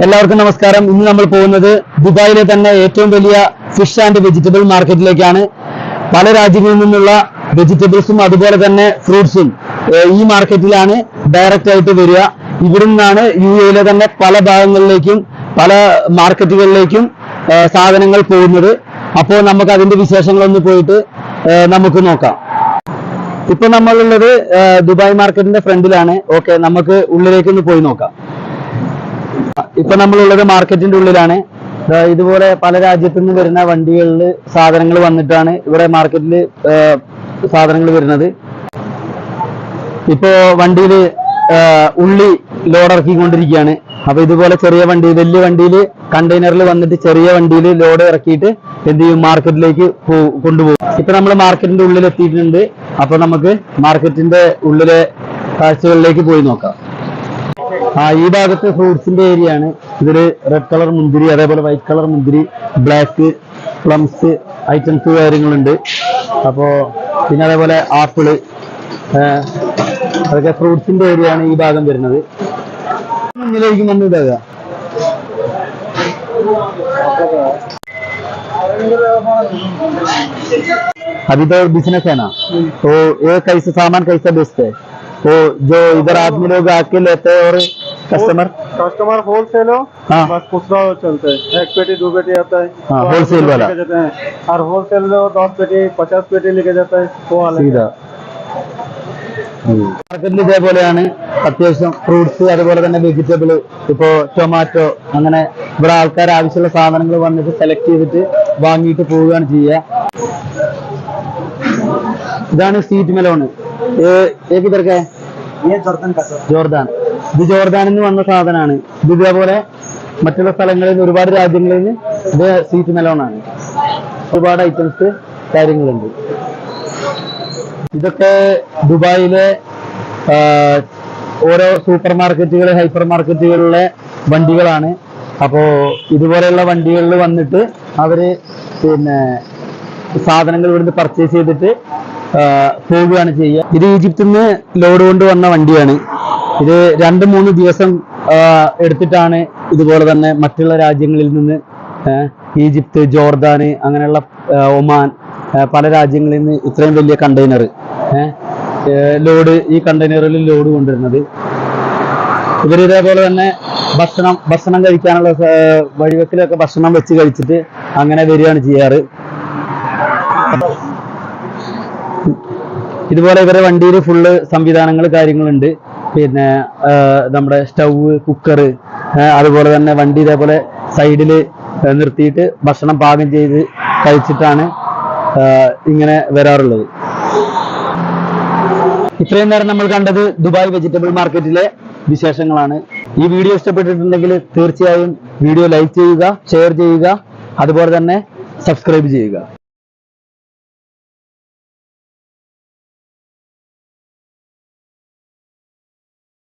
എല്ലാവർക്കും നമസ്കാരം. ഇന്ന് നമ്മൾ പോകുന്നത് ദുബായിലെ തന്നെ ഏറ്റവും വലിയ ഫിഷ് ആൻഡ് വെജിറ്റബിൾ മാർക്കറ്റിലേക്കാണ്. പല രാജ്യങ്ങളിൽ നിന്നുള്ള വെജിറ്റബിൾസും അതുപോലെ തന്നെ ഫ്രൂട്ട്സും ഈ മാർക്കറ്റിലാണ് ഡയറക്റ്റ് ആയിട്ട് വരിക. ഇവിടെ നിന്നാണ് UAE തന്നെ പല ഭാഗങ്ങളിലേക്കും പല മാർക്കറ്റുകളിലേക്കും സാധനങ്ങൾ പോകുന്നത്. അപ്പോൾ നമുക്ക് അതിന്റെ വിശേഷങ്ങളൊന്ന് പോയിട്ട് നമുക്ക് നോക്കാം. ഇപ്പൊ നമ്മളുള്ളത് ദുബായ് മാർക്കറ്റിന്റെ ഫ്രണ്ടിലാണ്. ഓക്കെ, നമുക്ക് ഉള്ളിലേക്ക് ഒന്ന് പോയി നോക്കാം. ഇപ്പൊ നമ്മളുള്ളത് മാർക്കറ്റിന്റെ ഉള്ളിലാണ്. ഇതുപോലെ പല രാജ്യത്തു നിന്ന് വരുന്ന വണ്ടികളിൽ സാധനങ്ങൾ വന്നിട്ടാണ് ഇവിടെ മാർക്കറ്റിൽ സാധനങ്ങൾ വരുന്നത്. ഇപ്പോ വണ്ടിയിൽ ഉള്ളി ലോഡ് ഇറക്കിക്കൊണ്ടിരിക്കുകയാണ്. അപ്പൊ ഇതുപോലെ ചെറിയ വണ്ടി, വലിയ വണ്ടിയിൽ കണ്ടെയ്നറിൽ വന്നിട്ട് ചെറിയ വണ്ടിയിൽ ലോഡ് ഇറക്കിയിട്ട് എന്ത് ചെയ്യും, മാർക്കറ്റിലേക്ക് കൊണ്ടുപോകും. ഇപ്പൊ നമ്മൾ മാർക്കറ്റിന്റെ ഉള്ളിൽ എത്തിയിട്ടുണ്ട്. അപ്പൊ നമുക്ക് മാർക്കറ്റിന്റെ ഉള്ളിലെ കാഴ്ചകളിലേക്ക് പോയി നോക്കാം. ഈ ഭാഗത്ത് ഫ്രൂട്ട്സിന്റെ ഏരിയ ആണ്. ഇതില് റെഡ് കളർ മുന്തിരി, അതേപോലെ വൈറ്റ് കളർ മുന്തിരി, ബ്ലാക്ക് പ്ലംസ് ഐറ്റംസ് കാര്യങ്ങളുണ്ട്. അപ്പോ പിന്നെ അതേപോലെ ആപ്പിള്, അതൊക്കെ ഫ്രൂട്ട്സിന്റെ ഏരിയ ആണ് ഈ ഭാഗം വരുന്നത്. മുന്നിലേക്ക് വന്നിട്ടാകുക. अभी तो बिजनेस है ना, तो ये कैसे सामान कैसे बेचते हैं? तो जो इधर आदमी लोग आके लेते हैं और कस्टमर होलसेल हो, हाँ, बस खुचरा चलता है। 1 पेटी 2 पेटी आता है, हाँ, होलसेल वाला जाते हैं। और होलसेल में 10 पेटी 50 पेटी लेके जाता है, वो सीधा മാർക്കറ്റിൽ ഇതേപോലെയാണ്. അത്യാവശ്യം ഫ്രൂട്ട്സ് അതുപോലെ തന്നെ വെജിറ്റബിൾ, ഇപ്പോ ടൊമാറ്റോ, അങ്ങനെ ഇവിടെ ആൾക്കാർ ആവശ്യമുള്ള സാധനങ്ങൾ വന്നിട്ട് സെലക്ട് ചെയ്തിട്ട് വാങ്ങിയിട്ട് പോവുകയാണ് ചെയ്യുക. ഇതാണ് സ്വീറ്റ് മെലോൺ. ഏതൊക്കെ ജോർദാൻ. ഇത് ജോർദാനിൽ നിന്ന് വന്ന സാധനമാണ്. ഇത് ഇതേപോലെ മറ്റുള്ള സ്ഥലങ്ങളിൽ നിന്ന്, ഒരുപാട് രാജ്യങ്ങളിൽ നിന്ന് ഇത് സ്വീറ്റ് മെലോൺ ആണ്. ഒരുപാട് ഐറ്റംസ് കാര്യങ്ങളുണ്ട്. ഇതൊക്കെ ദുബായിലെ ഓരോ സൂപ്പർ മാർക്കറ്റുകൾ, ഹൈപ്പർ മാർക്കറ്റുകളിലെ വണ്ടികളാണ്. അപ്പോ ഇതുപോലെയുള്ള വണ്ടികളിൽ വന്നിട്ട് അവര് പിന്നെ സാധനങ്ങൾ ഇവിടുന്ന് പർച്ചേസ് ചെയ്തിട്ട് പോവുകയാണ് ചെയ്യുക. ഇത് ഈജിപ്തിൽ നിന്ന് ലോഡ് കൊണ്ട് വന്ന വണ്ടിയാണ്. ഇത് 2-3 ദിവസം എടുത്തിട്ടാണ് ഇതുപോലെ തന്നെ മറ്റുള്ള രാജ്യങ്ങളിൽ നിന്ന്, ഈജിപ്ത്, ജോർദാന്, അങ്ങനെയുള്ള ഒമാൻ, പല രാജ്യങ്ങളിൽ നിന്ന് ഇത്രയും വലിയ കണ്ടെയ്നർ ലോഡ്, ഈ കണ്ടെയ്നറിൽ ലോഡ് കൊണ്ടുവരുന്നത്. ഇവരിതേപോലെ തന്നെ ഭക്ഷണം കഴിക്കാനുള്ള വഴിവെക്കിലൊക്കെ ഭക്ഷണം വെച്ച് കഴിച്ചിട്ട് അങ്ങനെ വരികയാണ് ചെയ്യാറ്. ഇതുപോലെ ഇവരെ വണ്ടിയിൽ ഫുള്ള് സംവിധാനങ്ങൾ കാര്യങ്ങളുണ്ട്. പിന്നെ നമ്മുടെ സ്റ്റൗവ്, കുക്കർ, അതുപോലെ തന്നെ വണ്ടി ഇതേപോലെ സൈഡിൽ നിർത്തിയിട്ട് ഭക്ഷണം പാകം ചെയ്ത് കഴിച്ചിട്ടാണ് ഇങ്ങനെ വരാറുള്ളത്. ഇത്രയും നേരം നമ്മൾ കണ്ടത് ദുബായ് വെജിറ്റബിൾ മാർക്കറ്റിലെ വിശേഷങ്ങളാണ്. ഈ വീഡിയോ ഇഷ്ടപ്പെട്ടിട്ടുണ്ടെങ്കിൽ തീർച്ചയായും വീഡിയോ ലൈക്ക് ചെയ്യുക, ഷെയർ ചെയ്യുക, അതുപോലെ തന്നെ സബ്സ്ക്രൈബ് ചെയ്യുക.